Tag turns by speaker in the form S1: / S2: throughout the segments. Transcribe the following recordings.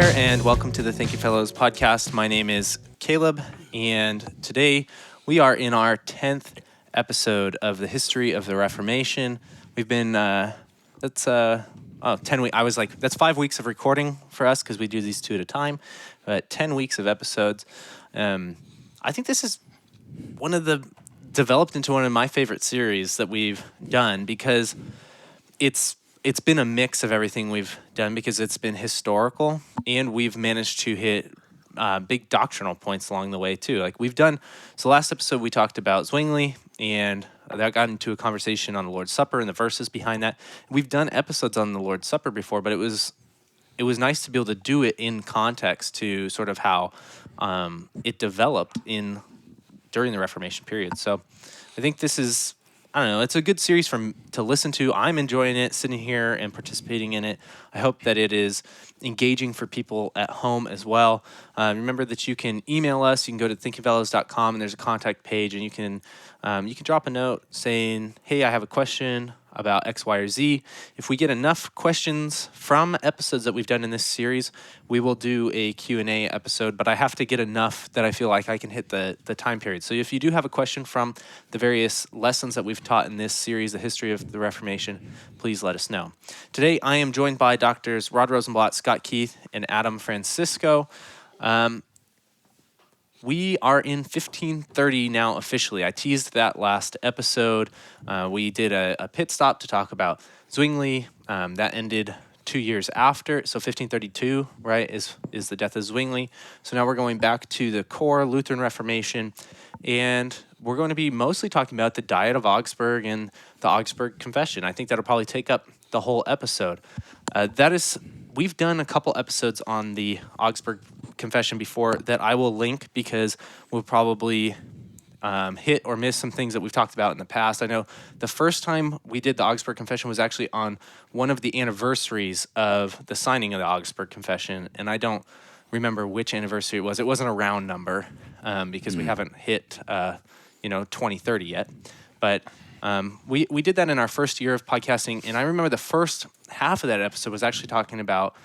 S1: there, and welcome to the Thank You Fellows podcast. My name is Caleb, and today we are in our 10th episode of the history of the Reformation. We've been, 10 weeks. I was like, that's 5 weeks of recording for us because we do these two at a time, but 10 weeks of episodes. I think this is developed into one of my favorite series that we've done because it's been a mix of everything we've done because it's been historical and we've managed to hit big doctrinal points along the way too. Like so last episode we talked about Zwingli and that got into a conversation on the Lord's Supper and the verses behind that. We've done episodes on the Lord's Supper before, but it was nice to be able to do it in context to sort of how it developed during the Reformation period. So I think this is, I don't know, it's a good series to listen to. I'm enjoying it, sitting here and participating in it. I hope that it is engaging for people at home as well. Remember that you can email us. You can go to thinkyfellows.com and there's a contact page, and you can drop a note saying, hey, I have a question about X, Y, or Z. If we get enough questions from episodes that we've done in this series, we will do a Q&A episode, but I have to get enough that I feel like I can hit the time period. So if you do have a question from the various lessons that we've taught in this series, the history of the Reformation, please let us know. Today, I am joined by Doctors Rod Rosenblatt, Scott Keith, and Adam Francisco. We are in 1530 now officially. I teased that last episode. We did a pit stop to talk about Zwingli. That ended 2 years after. So 1532, right, is the death of Zwingli. So now we're going back to the core Lutheran Reformation. And we're going to be mostly talking about the Diet of Augsburg and the Augsburg Confession. I think that'll probably take up the whole episode. We've done a couple episodes on the Augsburg Confession before that I will link because we'll probably hit or miss some things that we've talked about in the past. I know the first time we did the Augsburg Confession was actually on one of the anniversaries of the signing of the Augsburg Confession, and I don't remember which anniversary it was. It wasn't a round number because we haven't hit 2030 yet, but we did that in our first year of podcasting, and I remember the first half of that episode was actually talking about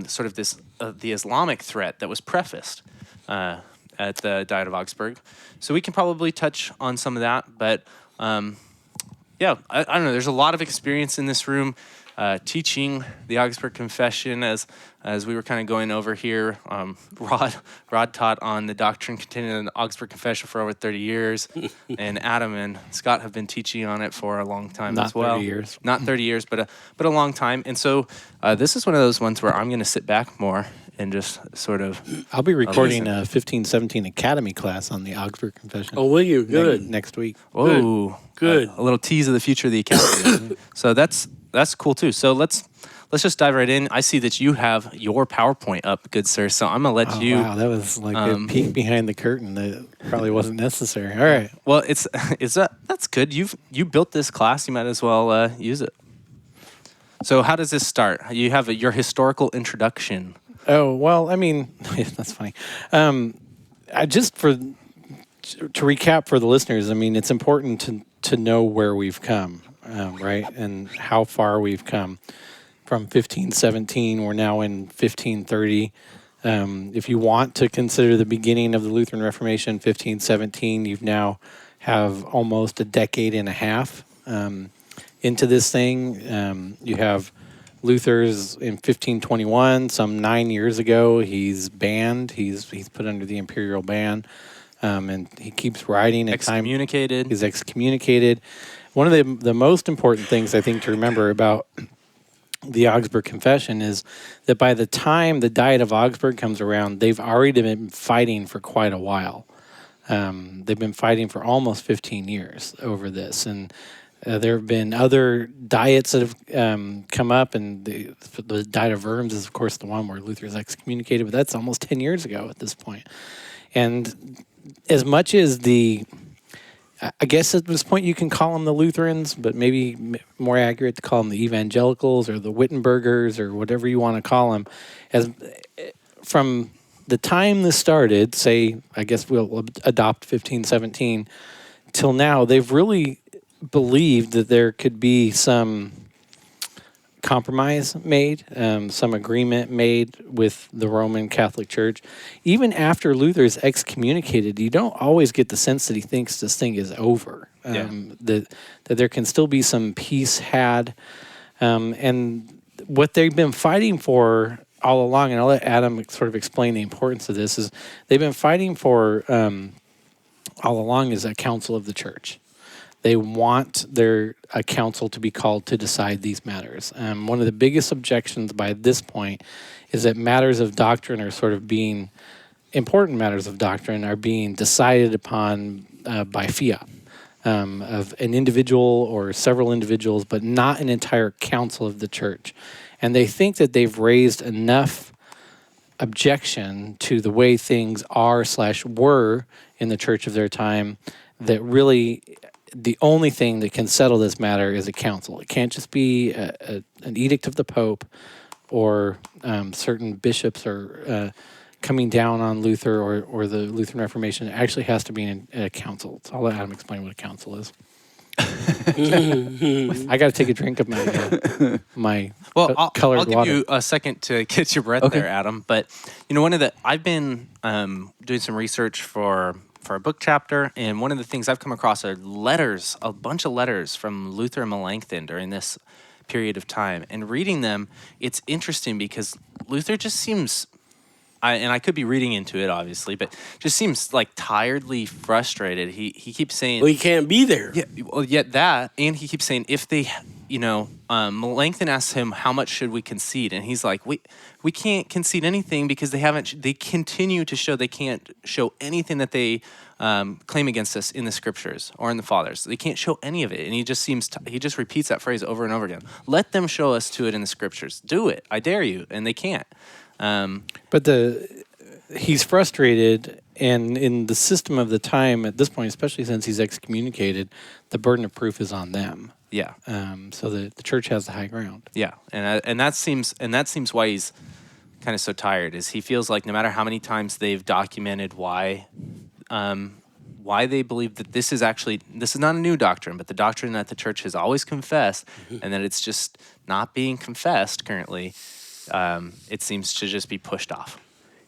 S1: sort of this the Islamic threat that was prefaced at the Diet of Augsburg. So we can probably touch on some of that, but I don't know. There's a lot of experience in this room teaching the Augsburg Confession as we were kind of going over here. Rod taught on the doctrine contained in the Augsburg Confession for over 30 years, and Adam and Scott have been teaching on it for a long time as well. Not 30 years, but a long time. And so this is one of those ones where I'm going to sit back more and just sort of...
S2: I'll be recording a 1517 Academy class on the Augsburg Confession.
S3: Oh, will you? Good.
S2: Next week.
S1: Oh,
S3: good.
S1: A little tease of the future of the Academy. So that's cool too. So let's just dive right in. I see that you have your PowerPoint up, good sir. So I'm gonna let you.
S2: Wow, that was like a peek behind the curtain that probably wasn't necessary. All right.
S1: Well, that's good. You built this class. You might as well use it. So how does this start? You have your historical introduction.
S2: Oh well, I mean that's funny. To recap for the listeners, I mean it's important to know where we've come, right, and how far we've come. From 1517, we're now in 1530. If you want to consider the beginning of the Lutheran Reformation, 1517, you've now have almost a decade and a half into this thing. You have Luther's in 1521, some 9 years ago. He's banned. He's put under the imperial ban, and he keeps writing.
S1: Excommunicated.
S2: He's excommunicated. One of the most important things I think to remember about the Augsburg Confession is that by the time the Diet of Augsburg comes around, they've already been fighting for quite a while. They've been fighting for almost 15 years over this, and there have been other diets that have come up, and the Diet of Worms is, of course, the one where Luther is excommunicated, but that's almost 10 years ago at this point. And as much as I guess at this point you can call them the Lutherans, but maybe more accurate to call them the evangelicals or the Wittenbergers or whatever you want to call them. As from the time this started, say, I guess we'll adopt 1517, till now, they've really believed that there could be some compromise made, some agreement made with the Roman Catholic Church. Even after Luther is excommunicated, you don't always get the sense that he thinks this thing is over, that there can still be some peace had. And what they've been fighting for all along, and I'll let Adam sort of explain the importance of this, is they've been fighting for all along is a council of the church. They want a council to be called to decide these matters. One of the biggest objections by this point is that matters of doctrine are sort of being, important matters of doctrine are being decided upon by fiat of an individual or several individuals, but not an entire council of the church. And they think that they've raised enough objection to the way things are / were in the church of their time that really the only thing that can settle this matter is a council. It can't just be an edict of the Pope or certain bishops or coming down on Luther or the Lutheran Reformation. It actually has to be in a council. So I'll let Adam explain what a council is. I got to take a drink of my colored
S1: I'll give
S2: water.
S1: you a second to get your breath there, Adam. But I've been doing some research for a book chapter, and one of the things I've come across are letters, a bunch of letters from Luther and Melanchthon during this period of time. And reading them, it's interesting because Luther just seems, and I could be reading into it, obviously, but just seems like tiredly frustrated. He keeps saying,
S3: well, he can't be there.
S1: Yeah, well, yet that, and he keeps saying, if they, Melanchthon asks him, how much should we concede? And he's like, we can't concede anything because they continue to show they can't show anything that they claim against us in the scriptures or in the fathers. They can't show any of it. And he just repeats that phrase over and over again. Let them show us to it in the scriptures. Do it. I dare you. And they can't.
S2: But he's frustrated, and in the system of the time at this point, especially since he's excommunicated, the burden of proof is on them.
S1: Yeah.
S2: So the church has the high ground.
S1: Yeah, and that seems why he's kind of so tired. Is he feels like no matter how many times they've documented why they believe that this is not a new doctrine, but the doctrine that the church has always confessed, and that it's just not being confessed currently. It seems to just be pushed off.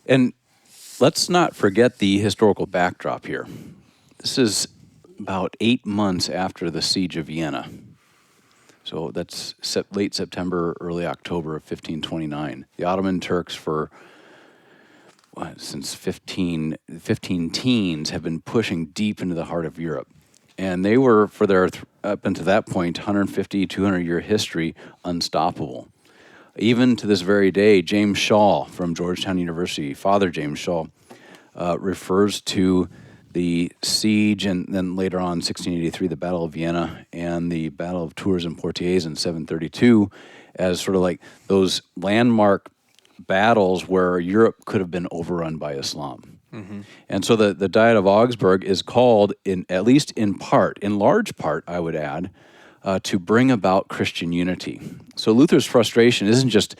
S4: And let's not forget the historical backdrop here. This is about 8 months after the siege of Vienna. So that's late September, early October of 1529. The Ottoman Turks since 15 teens have been pushing deep into the heart of Europe. And they were, for their up until that point, 150, 200-year history, unstoppable. Even to this very day, James Shaw from Georgetown University, Father James Shaw, refers to the siege and then later on, 1683, the Battle of Vienna and the Battle of Tours and Poitiers in 732 as sort of like those landmark battles where Europe could have been overrun by Islam. Mm-hmm. And so the Diet of Augsburg is called, at least in large part, I would add, to bring about Christian unity. So Luther's frustration isn't just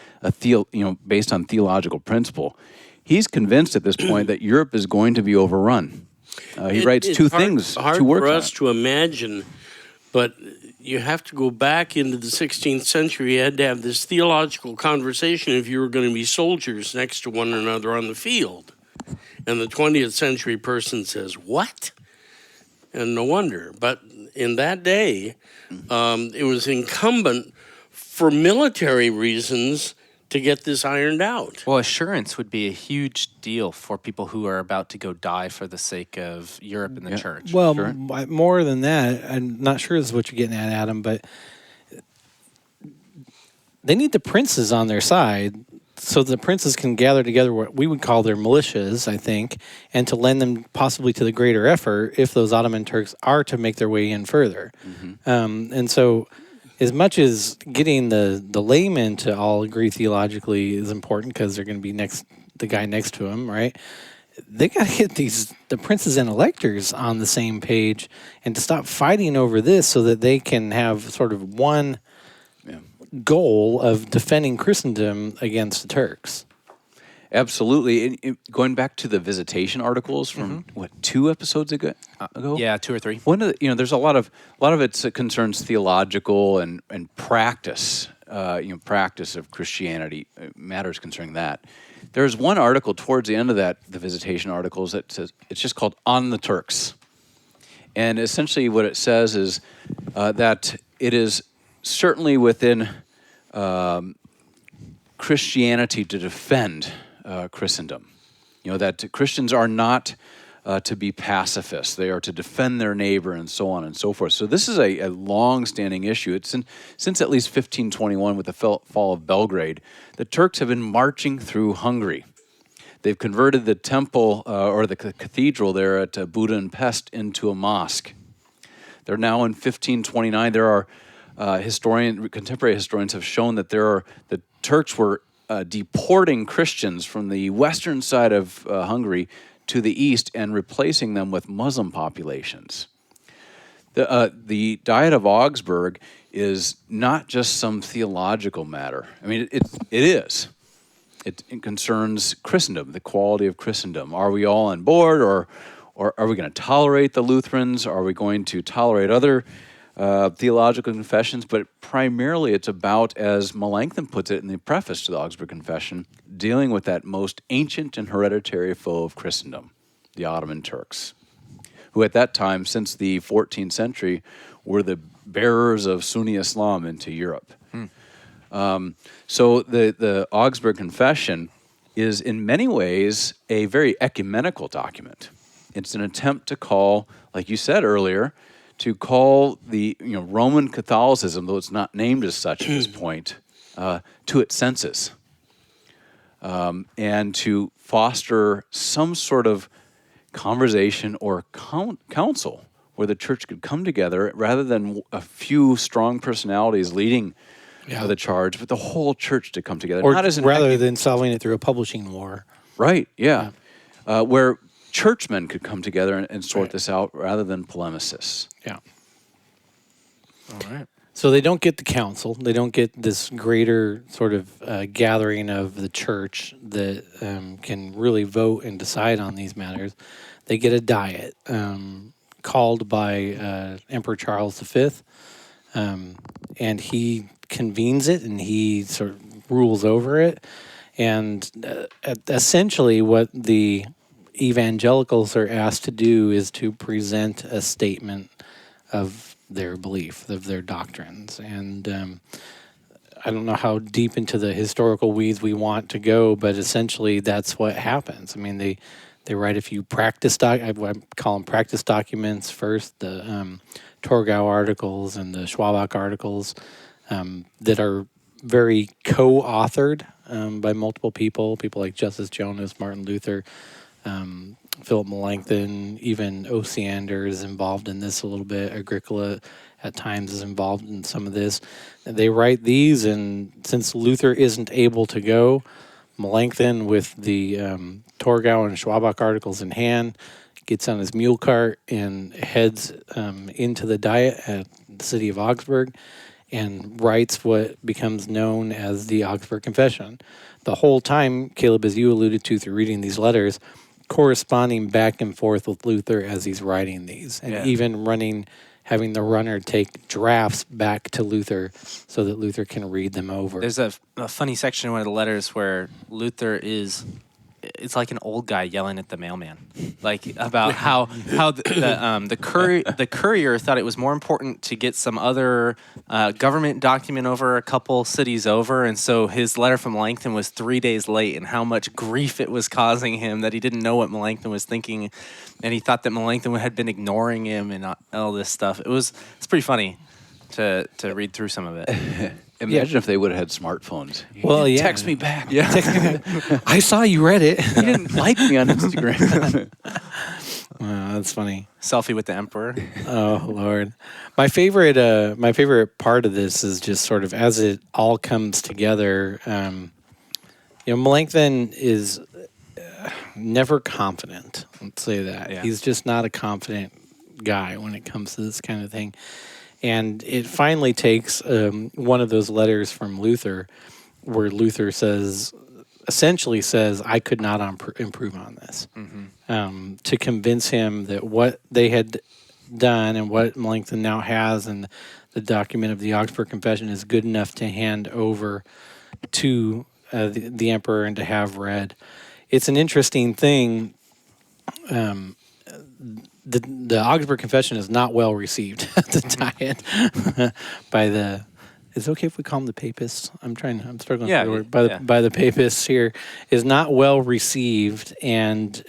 S4: based on theological principle. He's convinced at this point that Europe is going to be overrun. He writes two things.
S3: Hard for us to imagine, but you have to go back into the 16th century. You had to have this theological conversation if you were going to be soldiers next to one another on the field. And the 20th century person says, what? And no wonder. But in that day, it was incumbent for military reasons to get this ironed out.
S1: Well, assurance would be a huge deal for people who are about to go die for the sake of Europe and the church.
S2: Well, more than that, I'm not sure this is what you're getting at, Adam, but they need the princes on their side so the princes can gather together what we would call their militias, I think, and to lend them possibly to the greater effort if those Ottoman Turks are to make their way in further. Mm-hmm. And so as much as getting the laymen to all agree theologically is important because they're going to be the guy next to him, right? They got to get the princes and electors on the same page and to stop fighting over this so that they can have sort of one goal of defending Christendom against the Turks.
S4: Absolutely. And going back to the visitation articles from 2 episodes ago?
S1: Yeah, 2 or 3.
S4: One of there's a lot of it concerns theological and practice practice of Christianity, matters concerning that. There's one article towards the end of that, the visitation articles, that says it's just called "On the Turks," and essentially what it says is that it is certainly within Christianity to defend Christendom. That Christians are not to be pacifists. They are to defend their neighbor and so on and so forth. So this is a long-standing issue. It's since at least 1521 with the fall of Belgrade, the Turks have been marching through Hungary. They've converted the temple or the cathedral there at Buda and Pest into a mosque. They're now in 1529. There are contemporary historians have shown that the Turks were deporting Christians from the western side of Hungary to the east and replacing them with Muslim populations. The Diet of Augsburg is not just some theological matter. I mean, it is. It concerns Christendom, the quality of Christendom. Are we all on board, or are we going to tolerate the Lutherans? Are we going to tolerate other theological confessions? But primarily it's about, as Melanchthon puts it in the preface to the Augsburg Confession, dealing with that most ancient and hereditary foe of Christendom, the Ottoman Turks, who at that time, since the 14th century, were the bearers of Sunni Islam into Europe. So the Augsburg Confession is in many ways a very ecumenical document. It's an attempt to call, like you said earlier, to call the Roman Catholicism, though it's not named as such at this point, to its senses, and to foster some sort of conversation or council where the church could come together rather than a few strong personalities leading the charge, but the whole church to come together.
S2: Or
S4: not as
S2: rather than solving it through a publishing war.
S4: Right, yeah. Where churchmen could come together and sort this out rather than polemicists.
S2: Yeah.
S1: All right.
S2: So they don't get the council. They don't get this greater sort of gathering of the church that can really vote and decide on these matters. They get a diet called by Emperor Charles V, and he convenes it and he sort of rules over it. And essentially what the evangelicals are asked to do is to present a statement of their belief, of their doctrines. And I don't know how deep into the historical weeds we want to go, but essentially that's what happens. I mean, they write a few practice I call them practice documents first, the Torgau articles and the Schwabach articles that are very co-authored by multiple people like Justus Jonas, Martin Luther, Philip Melanchthon, even Osiander is involved in this a little bit. Agricola at times is involved in some of this. They write these, and since Luther isn't able to go, Melanchthon, with the Torgau and Schwabach articles in hand, gets on his mule cart and heads into the Diet at the city of Augsburg and writes what becomes known as the Augsburg Confession. The whole time, Caleb, as you alluded to through reading these letters, corresponding back and forth with Luther as he's writing these, and even having the runner take drafts back to Luther so that Luther can read them over.
S1: There's a funny section in one of the letters where Luther it's like an old guy yelling at the mailman, like about how the courier thought it was more important to get some other government document over a couple cities over, and so his letter from Melanchthon was 3 days late, and how much grief it was causing him that he didn't know what Melanchthon was thinking, and he thought that Melanchthon had been ignoring him and all this stuff. It's pretty funny to read through some of it.
S4: Imagine if they would have had smartphones.
S2: Well, yeah.
S4: Text me back.
S2: Yeah. I saw you read it.
S4: You didn't like me on Instagram.
S2: That's funny.
S1: Selfie with the emperor.
S2: Oh, Lord. My favorite part of this is just sort of as it all comes together. Melanchthon is never confident. Let's say that. Yeah. He's just not a confident guy when it comes to this kind of thing. And it finally takes one of those letters from Luther where Luther essentially says, I could not improve on this, to convince him that what they had done and what Melanchthon now has and the document of the Augsburg Confession is good enough to hand over to the emperor and to have read. It's an interesting thing. The Augsburg Confession is not well received at the time by the. Is it okay if we call them the papists? I'm struggling
S1: Yeah,
S2: with the word. By the papists here is not well received, and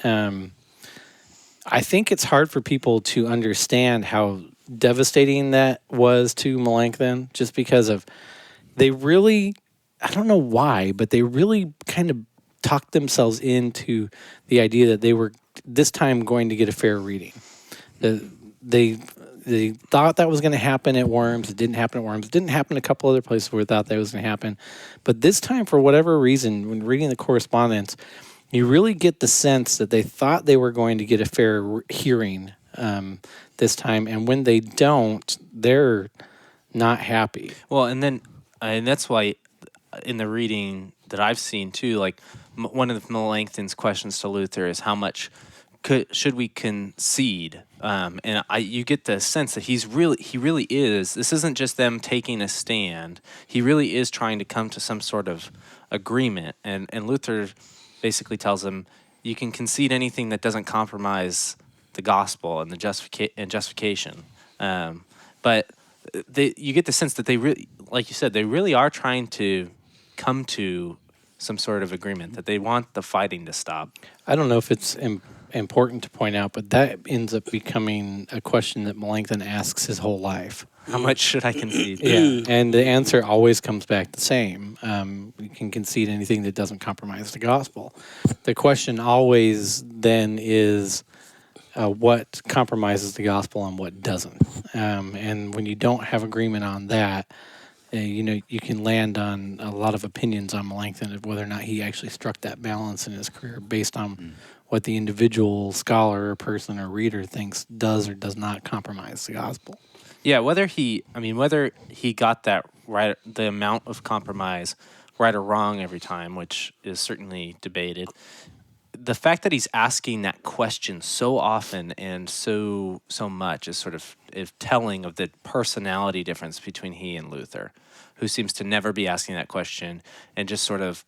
S2: I think it's hard for people to understand how devastating that was to Melanchthon, just because of they really, I don't know why, but they really kind of talked themselves into the idea that they were this time going to get a fair reading. They thought that was going to happen at Worms. It didn't happen at Worms. It didn't happen a couple other places where they thought that was going to happen. But this time, for whatever reason, when reading the correspondence, you really get the sense that they thought they were going to get a fair hearing this time. And when they don't, they're not happy.
S1: Well, and that's why in the reading that I've seen too, like one of Melanchthon's questions to Luther is how much should we concede? And you get the sense that he really is. This isn't just them taking a stand. He really is trying to come to some sort of agreement. And Luther basically tells him, you can concede anything that doesn't compromise the gospel and the justification. But you get the sense that they really, like you said, they really are trying to come to some sort of agreement, that they want the fighting to stop.
S2: I don't know if it's important to point out, but that ends up becoming a question that Melanchthon asks his whole life.
S1: How much should I concede?
S2: Yeah, and the answer always comes back the same. You can concede anything that doesn't compromise the gospel. The question always then is what compromises the gospel and what doesn't. And when you don't have agreement on that, you can land on a lot of opinions on Melanchthon of whether or not he actually struck that balance in his career based on what the individual scholar or person or reader thinks does or does not compromise the gospel.
S1: Yeah, whether he got that right, the amount of compromise right or wrong every time, which is certainly debated. The fact that he's asking that question so often and so much is sort of telling of the personality difference between he and Luther, who seems to never be asking that question and just sort of,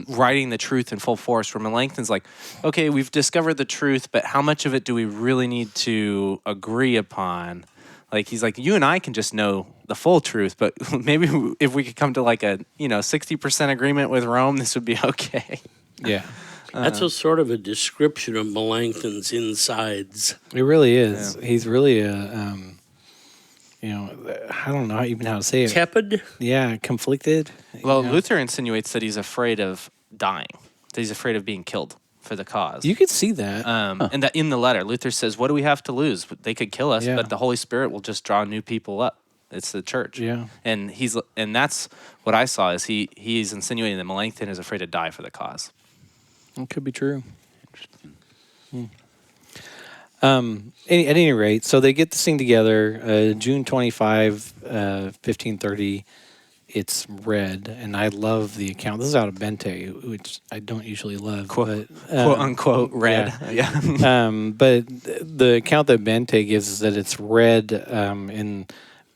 S1: writing the truth in full force. Where Melanchthon's like, okay, we've discovered the truth, but how much of it do we really need to agree upon? Like, he's like, you and I can just know the full truth, but maybe if we could come to like a 60% agreement with Rome, this would be okay.
S2: Yeah.
S3: That's a sort of a description of Melanchthon's insides.
S2: It really is.
S1: Yeah.
S2: He's really a, I don't know even how to say it.
S3: Tepid?
S2: Yeah, conflicted.
S1: Well, Luther insinuates that he's afraid of dying, that he's afraid of being killed for the cause.
S2: You could see that.
S1: And that in the letter, Luther says, what do we have to lose? They could kill us,
S2: Yeah.
S1: but the Holy Spirit will just draw new people up. It's the church.
S2: Yeah.
S1: And that's what I saw is he's insinuating that Melanchthon is afraid to die for the cause.
S2: It could be true.
S4: Interesting.
S2: At any rate, so they get this thing together, June 25, 1530. It's read, and I love the account. This is out of Bente, which I don't usually love.
S1: Quote
S2: but,
S1: unquote read.
S2: Yeah. But the account that Bente gives is that it's read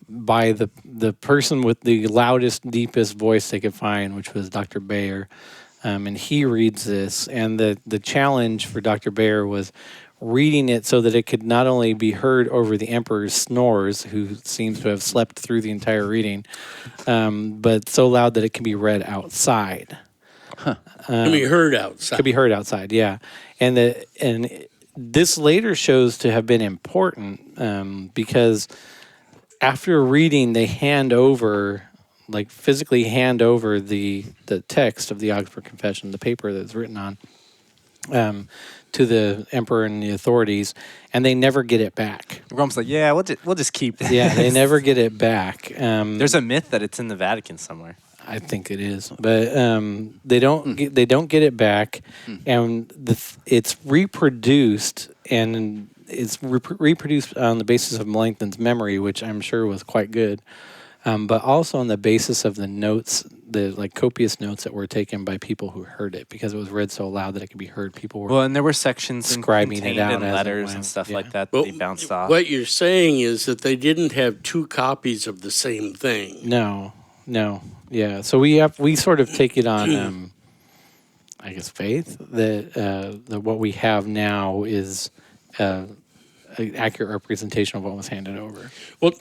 S2: by the person with the loudest, deepest voice they could find, which was Dr. Bayer. And he reads this, and the challenge for Dr. Bayer was reading it so that it could not only be heard over the emperor's snores, who seems to have slept through the entire reading, but so loud that it can be read outside.
S3: Can be heard outside.
S2: Could be heard outside, yeah. And this later shows to have been important because after reading, they physically hand over the text of the Augsburg Confession, the paper that it's written on, to the emperor and the authorities, and they never get it back.
S1: Rome's like, yeah, we'll just keep this.
S2: Yeah, they never get it back.
S1: There's a myth that it's in the Vatican somewhere.
S2: I think it is, but they don't get it back, and it's reproduced, and it's reproduced on the basis of Melanchthon's memory, which I'm sure was quite good. but also on the basis of the notes, the like copious notes that were taken by people who heard it, because it was read so loud that it could be heard. People were
S1: Well, and there were sections
S2: scribing it
S1: contained
S2: out
S1: in
S2: as it
S1: letters
S2: went.
S1: and stuff
S2: Yeah.
S1: like that
S3: Well,
S1: they bounced off.
S3: what you're saying is that they didn't have two copies of the same thing.
S2: No, yeah. So we sort of take it on, I guess, faith that what we have now is an accurate representation of what was handed over.
S3: Well,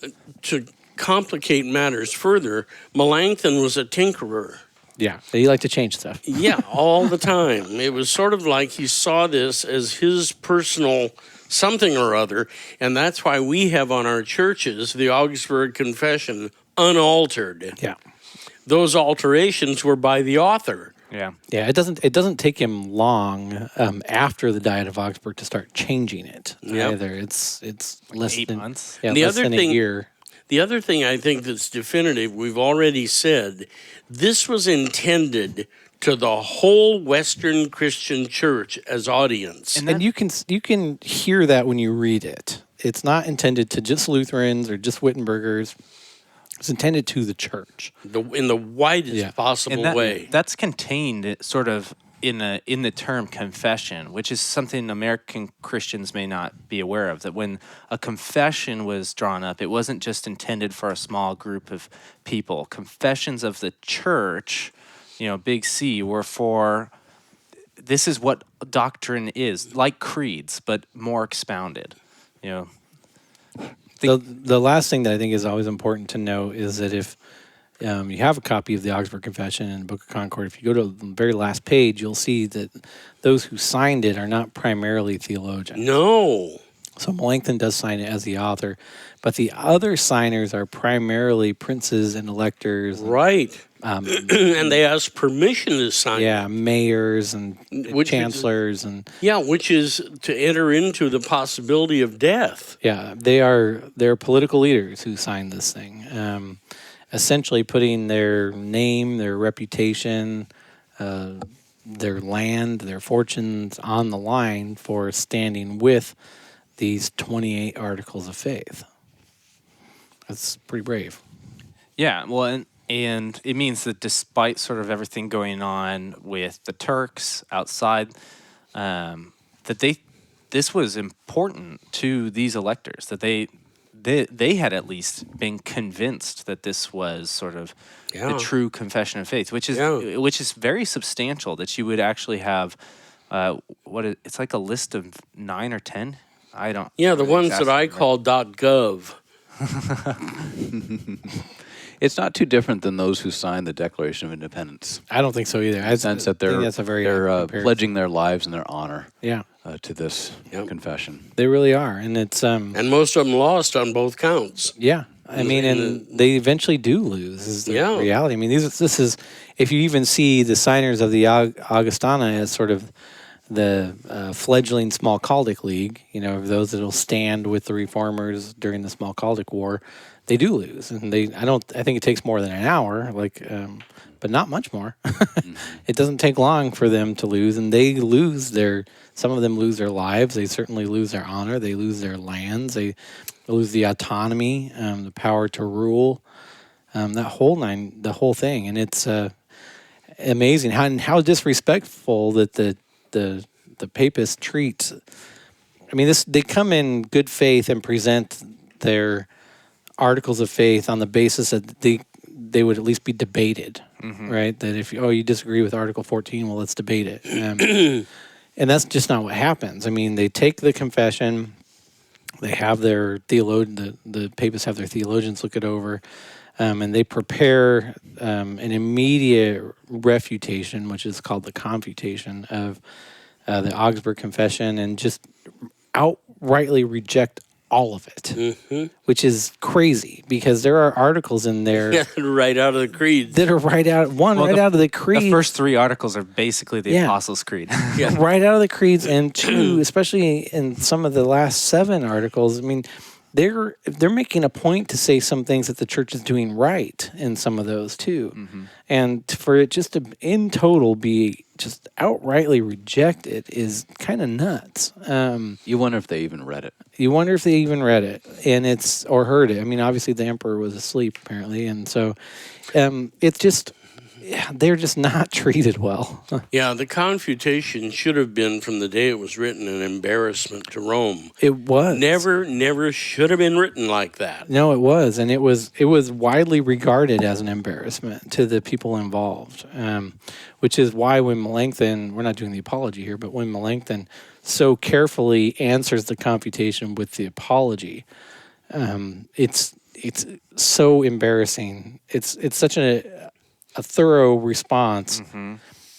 S3: to complicate matters further, Melanchthon was a tinkerer.
S2: Yeah, he liked to change stuff.
S3: Yeah, all the time. It was sort of like he saw this as his personal something or other, and that's why we have on our churches the Augsburg Confession unaltered.
S2: Yeah.
S3: Those alterations were by the author.
S1: Yeah.
S2: Yeah, it doesn't take him long after the Diet of Augsburg to start changing it
S3: Yep.
S2: either. It's less
S1: 8
S2: than
S1: months.
S2: Yeah,
S3: The
S2: less
S3: other
S2: than
S3: thing-
S2: a year.
S3: The other thing I think that's definitive, we've already said, this was intended to the whole Western Christian church as audience.
S1: And
S2: And you can hear that when you read it. It's not intended to just Lutherans or just Wittenbergers. It's intended to the church.
S3: In the widest
S2: Yeah.
S3: possible
S1: And
S3: way.
S1: that's contained sort of in the term confession, which is something American Christians may not be aware of. That when a confession was drawn up, it wasn't just intended for a small group of people. Confessions of the church, big C, were for this is what doctrine is, like creeds, but more expounded.
S2: The last thing that I think is always important to know is that if you have a copy of the Augsburg Confession and the Book of Concord, if you go to the very last page, you'll see that those who signed it are not primarily theologians.
S3: No.
S2: So Melanchthon does sign it as the author, but the other signers are primarily princes and electors.
S3: Right. And they ask permission to sign.
S2: Yeah, mayors and
S3: Which is-
S2: chancellors and
S3: Yeah, which is to enter into the possibility of death.
S2: yeah, they're political leaders who signed this thing, essentially putting their name, their reputation, their land, their fortunes on the line for standing with these 28 articles of faith. That's pretty brave.
S1: Yeah, well, and it means that despite sort of everything going on with the Turks outside, that this was important to these electors, that they had at least been convinced that this was sort of the true confession of faith, which is very substantial. That you would actually have it's like a list of 9 or 10. I don't.
S3: Yeah, the ones that I
S1: exactly
S3: call .gov.
S4: It's not too different than those who signed the Declaration of Independence.
S2: I don't think so either. I
S4: In the sense that
S2: think that's a very
S4: they're
S2: comparison.
S4: pledging their lives and their honor
S2: Yeah,
S4: to this
S3: Yep.
S4: confession.
S2: they really are, and it's
S3: And most of them lost on both counts.
S2: yeah. I mean, and they eventually do lose. Is the
S3: Yeah.
S2: reality. I mean, this is if you even see the signers of the Augustana as sort of the fledgling Smalcaldic League, those that'll stand with the reformers during the Smalcaldic War, they do lose, and I think it takes more than an hour, but not much more. It doesn't take long for them to lose, and they lose some of them lose their lives. They certainly lose their honor. They lose their lands. They lose the autonomy, the power to rule, the whole thing, and it's amazing how disrespectful that the papists treat. I mean, they come in good faith and present their articles of faith on the basis that they would at least be debated, right? That if you disagree with Article 14, well, let's debate it. And that's just not what happens. I mean, they take the confession, they have their the papists have their theologians look it over, and they prepare an immediate refutation, which is called the confutation of the Augsburg Confession, and just outrightly reject all of it, which is crazy because there are articles in there
S3: Right out of the creed.
S2: that are right out of the creed.
S1: The first 3 articles are basically the
S2: Yeah.
S1: Apostles' Creed.
S2: Right out of the creeds, and 2, especially in some of the last 7 articles. I mean, they're making a point to say some things that the church is doing right in some of those too, and for it just to in total be just outrightly rejected is kind of nuts.
S4: You wonder if they even read it.
S2: You wonder if they even read it or heard it. I mean, obviously the emperor was asleep apparently, and so it's just. Yeah, they're just not treated well.
S3: Yeah, the Confutation should have been, from the day it was written, an embarrassment to Rome.
S2: It was.
S3: Never should have been written like that.
S2: No, it was. And it was widely regarded as an embarrassment to the people involved, which is why when Melanchthon, we're not doing the apology here, but when Melanchthon so carefully answers the Confutation with the apology, it's so embarrassing. It's such a thorough response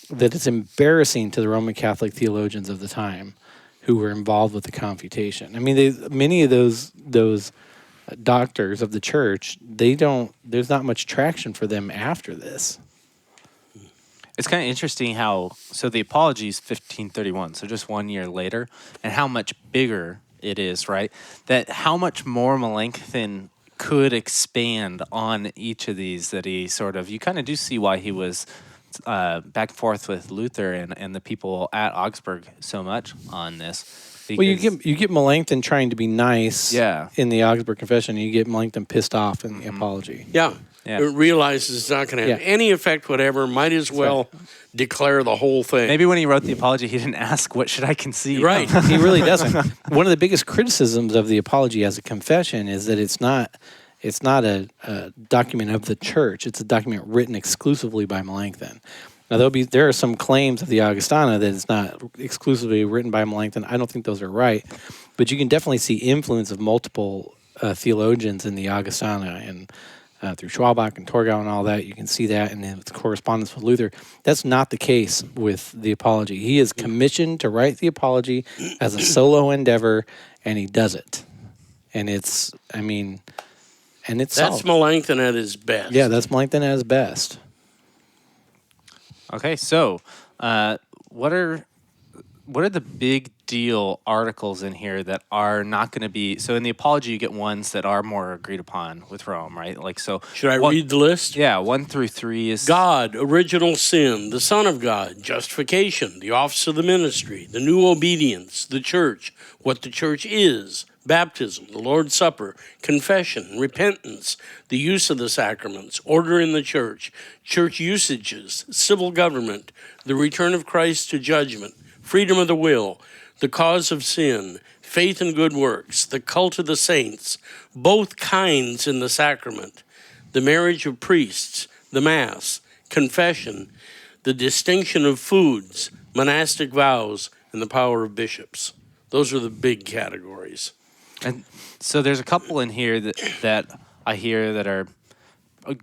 S2: that it's embarrassing to the Roman Catholic theologians of the time who were involved with the Confutation. I mean, many of those doctors of the church, there's not much traction for them after this.
S1: It's kind of interesting so the Apology is 1531, so just 1 year later, and how much bigger it is, right? That how much more Melanchthon could expand on each of these that he you kind of do see why he was back and forth with Luther and the people at Augsburg so much on this.
S2: Well, you get Melanchthon trying to be nice in the Augsburg Confession, and you get Melanchthon pissed off in the Apology.
S3: Yeah. It realizes it's not going to have any effect whatever, might as well declare the whole thing.
S1: Maybe when he wrote the Apology, he didn't ask, what should I concede?
S3: Right.
S2: He really doesn't. One of the biggest criticisms of the Apology as a confession is that it's not a document of the church. It's a document written exclusively by Melanchthon. Now, there are some claims of the Augustana that it's not exclusively written by Melanchthon. I don't think those are right. But you can definitely see influence of multiple theologians in the Augustana, and through Schwabach and Torgau and all that. You can see that in its correspondence with Luther. That's not the case with the Apology. He is commissioned to write the Apology as a solo endeavor, and he does it. And it's
S3: That's
S2: solid.
S3: Melanchthon at his best.
S2: Yeah, that's Melanchthon at his best.
S1: Okay, so what are the big deal articles in here that are not going to be? So in the Apology, you get ones that are more agreed upon with Rome, right? Like so.
S3: Should I read the list?
S1: Yeah, 1 through 3 is
S3: God, original sin, the Son of God, justification, the office of the ministry, the new obedience, the church, what the church is, baptism, the Lord's Supper, confession, repentance, the use of the sacraments, order in the church usages, civil government, the return of Christ to judgment, freedom of the will, the cause of sin, faith and good works, the cult of the saints, both kinds in the sacrament, the marriage of priests, the Mass, confession, the distinction of foods, monastic vows, and the power of bishops. Those are the big categories.
S1: And so there's a couple in here that I hear that are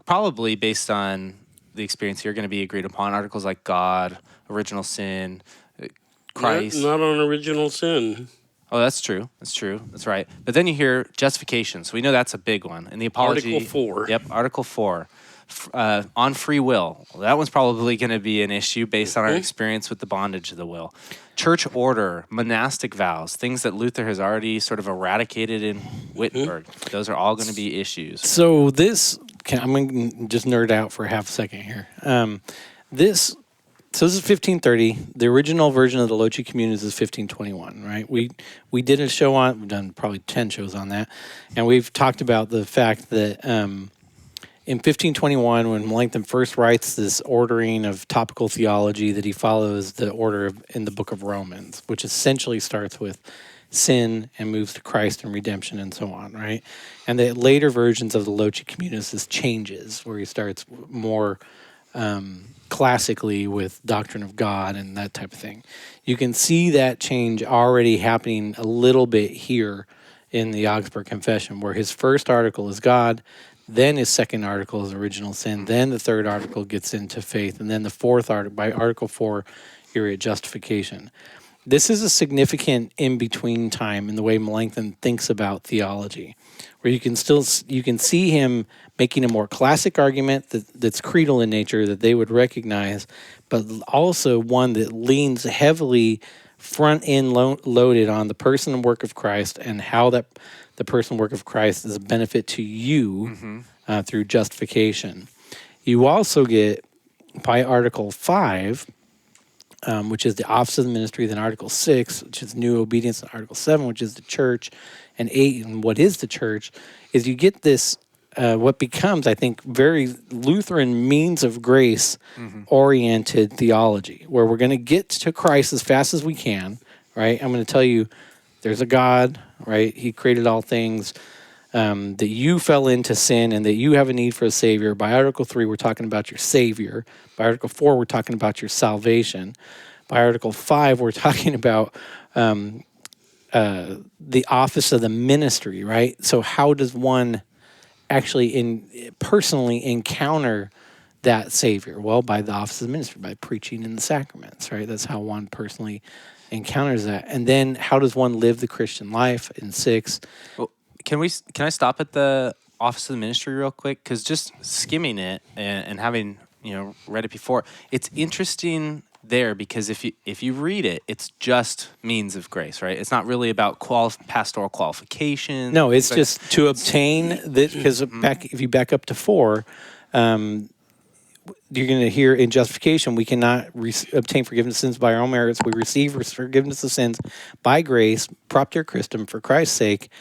S1: probably based on the experience here going to be agreed upon. Articles like God, original sin, Christ.
S3: Not on original sin.
S1: Oh, that's true. That's true. That's right. But then you hear justification. So we know that's a big one. In the Apology.
S3: Article 4.
S1: Yep, Article 4. On free will. Well, that one's probably going to be an issue based on our experience with the bondage of the will. Church order, monastic vows, things that Luther has already sort of eradicated in Wittenberg. Those are all going to be issues.
S2: So I'm going to just nerd out for half a second here. This is 1530. The original version of the Loci Communes is 1521, right? We did a show we've done probably 10 shows on that, and we've talked about the fact that in 1521, when Melanchthon first writes this ordering of topical theology, that he follows the order in the book of Romans, which essentially starts with sin and moves to Christ and redemption and so on, right? And the later versions of the Loci Communes, this changes, where he starts more classically with doctrine of God and that type of thing. You can see that change already happening a little bit here in the Augsburg Confession, where his first article is God, then his second article is original sin, then the third article gets into faith, and then the fourth article, by Article 4, you're at justification. This is a significant in-between time in the way Melanchthon thinks about theology, where you can see him making a more classic argument that's creedal in nature that they would recognize, but also one that leans heavily front-end loaded on the person and work of Christ and how that the personal work of Christ is a benefit to you through justification. You also get, by Article 5, which is the office of the ministry, then Article 6, which is new obedience, and Article 7, which is the church, and 8, and what is the church, is you get this, what becomes, I think, very Lutheran means of grace oriented theology, where we're going to get to Christ as fast as we can, right? I'm going to tell you there's a God, right? He created all things, that you fell into sin and that you have a need for a Savior. By Article 3, we're talking about your Savior. By Article 4, we're talking about your salvation. By Article 5, we're talking about the office of the ministry, right? So how does one actually personally encounter that Savior? Well, by the office of the ministry, by preaching in the sacraments, right? That's how one personally encounters that. And then how does one live the Christian life in 6?
S1: Well, can I stop at the office of the ministry real quick? Because just skimming it and having read it before, it's interesting there, because if you read it, it's just means of grace, right? It's not really about pastoral qualifications.
S2: No, it's just to obtain this, because if you back up to 4, you're going to hear in justification, we cannot obtain forgiveness of sins by our own merits. We receive forgiveness of sins by grace, propter Christum, for Christ's sake,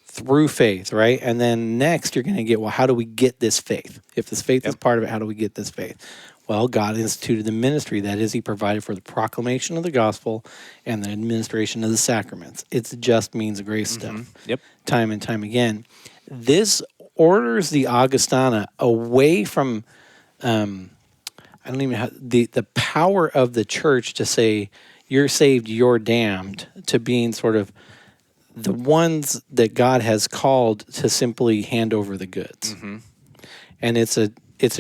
S2: through faith, right? And then next you're going to get, well, how do we get this faith? If this faith is part of it, how do we get this faith? Well, God instituted the ministry. That is, he provided for the proclamation of the gospel and the administration of the sacraments. It's just means of grace stuff.
S1: Yep.
S2: Time and time again. This orders the Augustana away from, I don't even have the power of the church to say, you're saved, you're damned, to being sort of the ones that God has called to simply hand over the goods. And it's a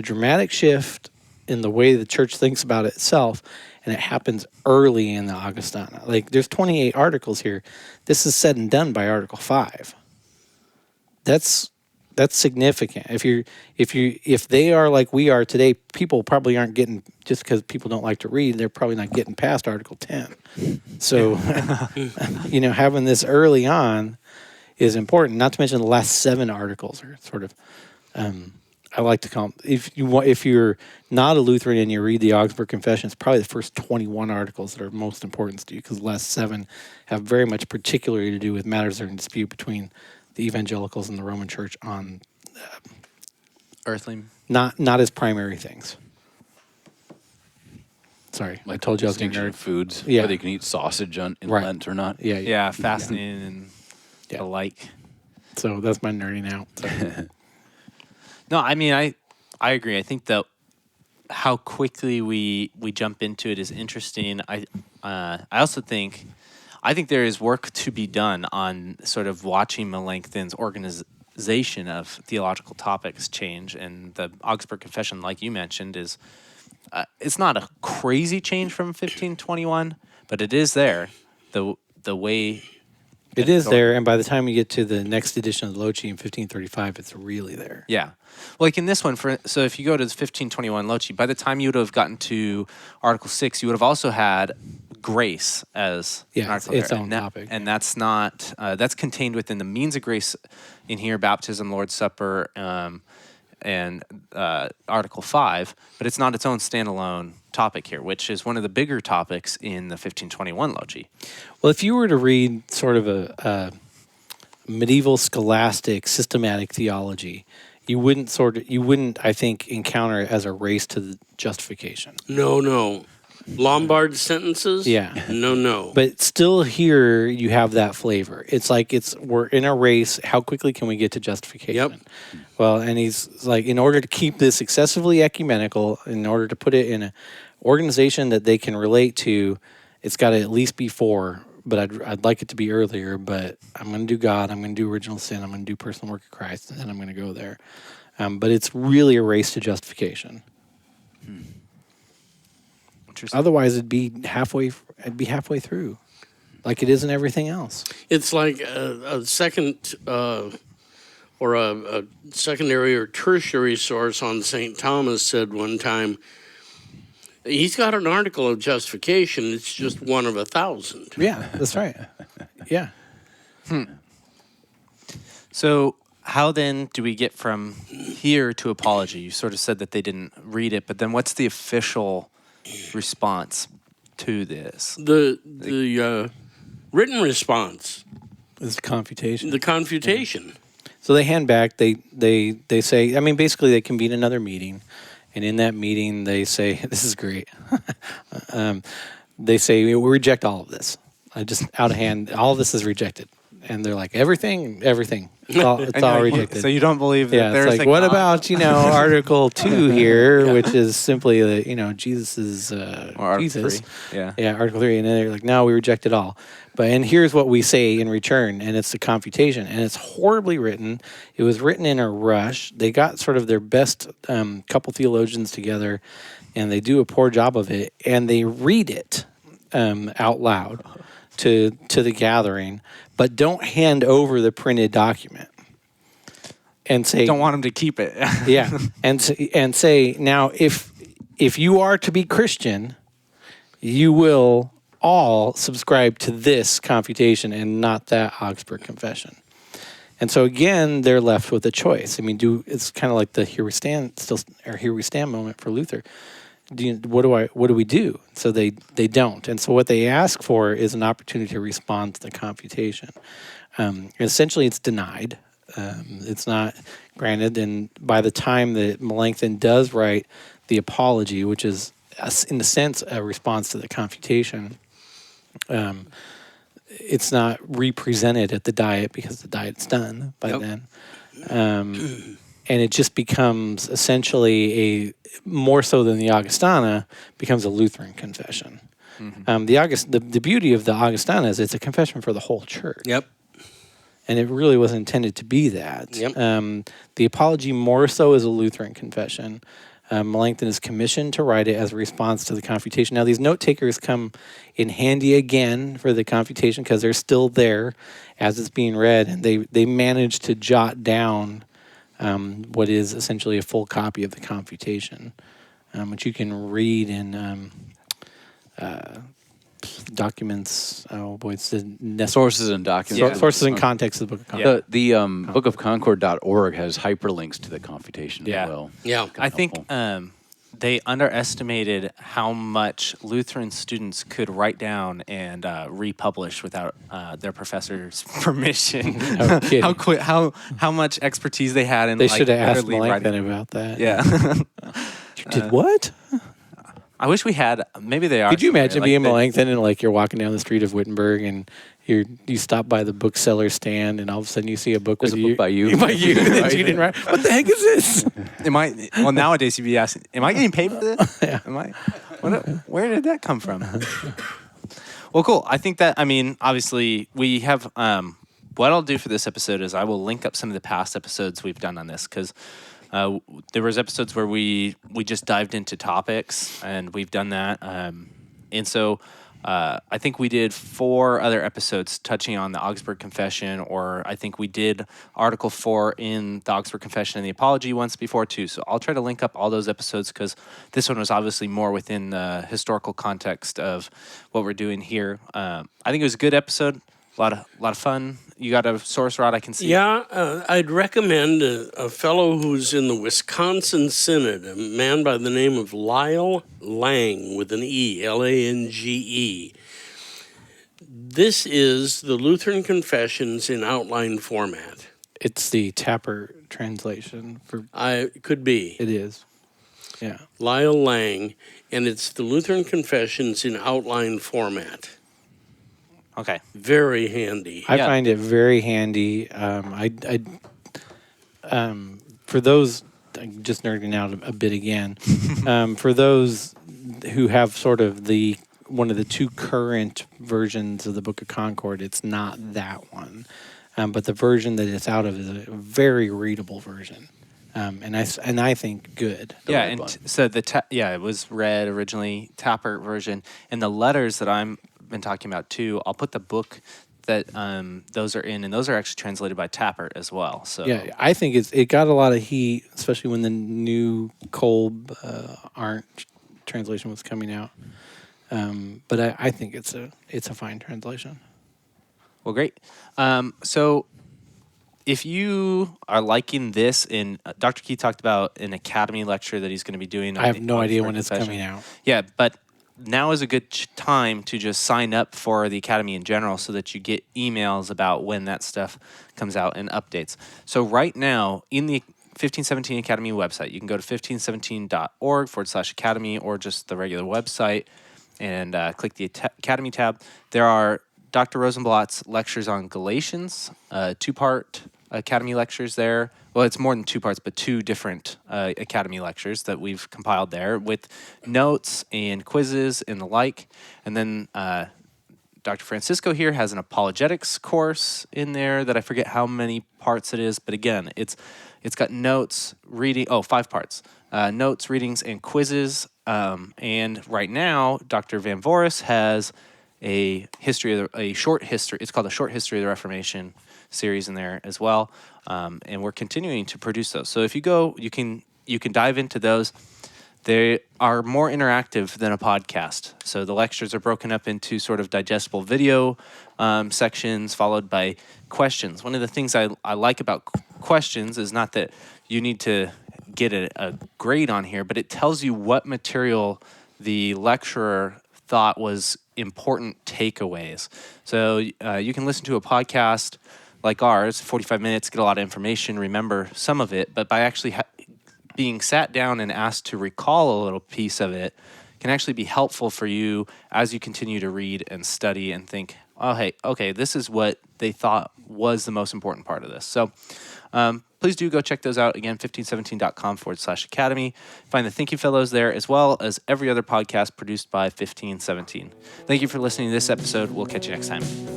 S2: dramatic shift in the way the church thinks about itself, and it happens early in the Augustana. Like, there's 28 articles here. This is said and done by Article 5. That's significant. If they are like we are today, people probably aren't getting, just because people don't like to read, they're probably not getting past Article 10. So, having this early on is important. Not to mention the last 7 articles are sort of, I like to call them, if you're not a Lutheran and you read the Augsburg Confession, it's probably the first 21 articles that are most important to you, because the last 7 have very much particularly to do with matters that are in dispute between the evangelicals and the Roman Church on
S1: Earthly,
S2: not as primary things. Sorry, I told you I was going to
S4: distinction
S2: nerd.
S4: of foods,
S2: Yeah.
S4: whether you can eat sausage in
S2: Right.
S4: Lent or not.
S1: yeah, fasting and the like.
S2: So that's my nerding out. So.
S1: No, I mean, I agree. I think that how quickly we jump into it is interesting. I also think there is work to be done on sort of watching Melanchthon's organization of theological topics change, and the Augsburg Confession, like you mentioned, is it's not a crazy change from 1521, but it is there. The way
S2: It is there, and by the time you get to the next edition of the Loci in 1535, it's really there.
S1: Yeah. Like in this one, so if you go to the 1521 Loci, by the time you would have gotten to Article 6, you would have also had grace as an article
S2: its
S1: there.
S2: own topic.
S1: And that's not, that's contained within the means of grace in here, baptism, Lord's Supper, and Article 5, but it's not its own standalone topic here, which is one of the bigger topics in the 1521 Loci.
S2: Well, if you were to read sort of a medieval scholastic systematic theology, you wouldn't, I think, encounter it as a race to the justification.
S3: No. Lombard sentences?
S2: Yeah.
S3: No.
S2: But still here you have that flavor. It's like we're in a race. How quickly can we get to justification?
S3: Yep.
S2: Well, and he's like, in order to keep this excessively ecumenical, in order to put it in an organization that they can relate to, it's got to at least be 4. But I'd like it to be earlier. But I'm going to do God. I'm going to do original sin. I'm going to do personal work of Christ, and then I'm going to go there. But it's really a race to justification. Otherwise, it'd be halfway through, like it is in everything else.
S3: It's like a second or a secondary or tertiary source on St. Thomas said one time, he's got an article of justification. It's just one of 1,000.
S2: Yeah, that's right. Yeah.
S1: So how then do we get from here to apology? You sort of said that they didn't read it, but then what's the official response to this?
S3: The written response,
S2: It's confutation.
S3: the confutation.
S2: So they hand back. They say. I mean, basically, they convene another meeting, and in that meeting, they say, "This is great." They say, "We reject all of this. I just out of hand. All of this is rejected." And they're like, "Everything. It's all rejected."
S1: So you don't believe that
S2: Yeah,
S1: there's
S2: it's like, what about Article 2 here, which is simply that Jesus is
S1: Or Article
S2: Jesus.
S1: 3. Yeah.
S2: Yeah, Article 3, and then they're like, no, we reject it all. And here's what we say in return, and it's the confutation, and it's horribly written. It was written in a rush. They got sort of their best couple theologians together, and they do a poor job of it, and they read it out loud to the gathering, but don't hand over the printed document and say,
S1: Don't want them to keep it.
S2: yeah, and say, now if you are to be Christian, you will all subscribe to this confutation and not that Augsburg Confession. And so again, they're left with a choice. I mean, it's kind of like the here we stand moment for Luther. What do we do? So they don't. And so what they ask for is an opportunity to respond to the confutation. Essentially, it's denied. It's not granted. And by the time that Melanchthon does write the Apology, which is in a sense a response to the confutation, it's not represented at the Diet because the Diet's done by then. And it just becomes essentially more so than the Augustana, becomes a Lutheran confession. Mm-hmm. The beauty of the Augustana is it's a confession for the whole church.
S3: Yep.
S2: And it really was intended to be that.
S3: Yep.
S2: The Apology more so is a Lutheran confession. Melanchthon is commissioned to write it as a response to the confutation. Now, these note takers come in handy again for the confutation because they're still there as it's being read, and they manage to jot down what is essentially a full copy of the confutation, which you can read in documents. Oh boy, it's the
S4: Sources and documents.
S2: sources and context of the Book of Concord.
S4: The bookofconcord.org has hyperlinks to the confutation as well.
S3: Yeah.
S1: I think they underestimated how much Lutheran students could write down and republish without their professor's permission.
S2: No kidding.
S1: how much expertise they had in
S2: They should have asked
S1: literally
S2: Melanchthon
S1: writing.
S2: about that.
S1: Yeah.
S2: Did what?
S1: I wish we had. Maybe they are.
S2: Could you imagine being
S1: they-
S2: Melanchthon and you're walking down the street of Wittenberg and you stop by the bookseller stand and all of a sudden you see a book
S4: There's
S2: with
S4: a book by you.
S2: by you that you didn't write. What the heck is this?
S1: Well, nowadays you'd be asking, "Am I getting paid for this?
S2: Yeah.
S1: Where did that come from?" Well, cool. I think that. I mean, obviously, we have. What I'll do for this episode is I will link up some of the past episodes we've done on this because. There was episodes where we just dived into topics, and we've done that. And so I think we did 4 other episodes touching on the Augsburg Confession, or I think we did Article 4 in the Augsburg Confession and the Apology once before too. So I'll try to link up all those episodes because this one was obviously more within the historical context of what we're doing here. I think it was a good episode. A lot of fun. You got a source, Rod, I can see.
S3: Yeah, I'd recommend a fellow who's in the Wisconsin Synod, a man by the name of Lyle Lang with an E, Lange. This is the Lutheran Confessions in outline format.
S2: It's the Tapper translation.
S3: Could be.
S2: It is. Yeah.
S3: Lyle Lang, and it's the Lutheran Confessions in outline format.
S1: Okay.
S3: Very handy.
S2: I find it very handy. For those, I'm just nerding out a bit again, for those who have sort of one of the 2 current versions of the Book of Concord, it's not that one. But the version that it's out of is a very readable version. And I think good.
S1: Yeah, and so it was read originally, Tappert version, and the letters that I'm been talking about too. I'll put the book that those are in, and those are actually translated by Tappert as well. So
S2: yeah, I think it got a lot of heat, especially when the new Kolb Arndt translation was coming out. But I think it's a fine translation.
S1: Well, great. So if you are liking this, and Dr. Key talked about an academy lecture that he's going to be doing.
S2: I have no idea when it's coming out.
S1: Yeah, but now is a good time to just sign up for the academy in general so that you get emails about when that stuff comes out and updates. So right now in the 1517 Academy website, you can go to 1517.org/academy or just the regular website and click the Academy tab. There are Dr. Rosenblatt's lectures on Galatians, 2-part Academy lectures there. Well, it's more than 2 parts, but 2 different Academy lectures that we've compiled there with notes and quizzes and the like. And then Dr. Francisco here has an apologetics course in there that I forget how many parts it is, but again, it's got notes, reading, 5 parts, notes, readings, and quizzes. And right now, Dr. Van Voris has a short history. It's called a Short History of the Reformation series in there as well. And we're continuing to produce those. So if you go, you can dive into those. They are more interactive than a podcast. So the lectures are broken up into sort of digestible video sections followed by questions. One of the things I like about questions is not that you need to get a grade on here, but it tells you what material the lecturer thought was important takeaways. So you can listen to a podcast like ours, 45 minutes, get a lot of information, remember some of it, but by actually being sat down and asked to recall a little piece of it can actually be helpful for you as you continue to read and study and think, oh, hey, okay, this is what they thought was the most important part of this. So please do go check those out. Again, 1517.com/academy. Find the Thinking Fellows there, as well as every other podcast produced by 1517. Thank you for listening to this episode. We'll catch you next time.